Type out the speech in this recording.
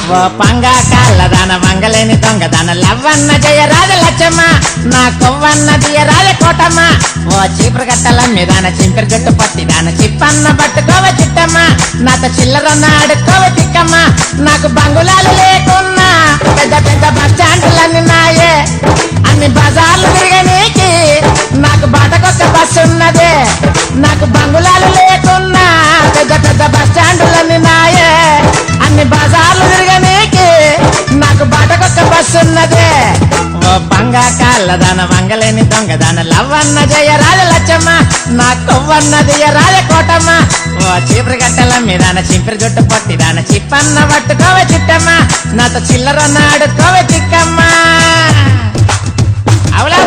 ఓ పంగా కాళ్ళదాన మంగలేని దొంగదాన లవ్వన్న జయ రాజ లచ్చమ్మ నా కొవ్వన్న దియ రాజ కోటమ్మ ఓ చీపురు గట్టల మీదాన చింపిరి జట్టు పట్టిదాన చిప్పన్న పట్టుకోవ చిట్టమ్మ నాతో చిల్లరన్న అడుక్కోవ తిక్కమ్మ నాకు బంగుళాలు లేకున్నా పెద్ద పెద్ద బస్ స్టాండ్లన్నీ నాయే అన్ని బజార్లు తిరగనీకి నాకు బాటకొక్క బస్సు ఉన్నదే నాకు బంగుళాలు లేకున్నా పెద్ద పెద్ద బస్ స్టాండ్లన్నీ నాయే అన్ని బజార్లు తిరగనీకి నాకు బాటకొక్క బస్సు ఉన్నదే ఓ బంగా కాళ్ళదాన మంగలేని దొంగదాన లవ్వన్న జయ రాజ లచ్చమ్మ నా కొవ్వన్నది రాజ కోటమ్మ ఓ చీపురు గట్టల మీదాన చింపిరి జుట్టు పట్టిదాన చిప్పన్న పట్టుకోవ చిట్టమ్మ నాతో చిల్లరన్న ఆడుకోవ చిక్కమ్మ అవులా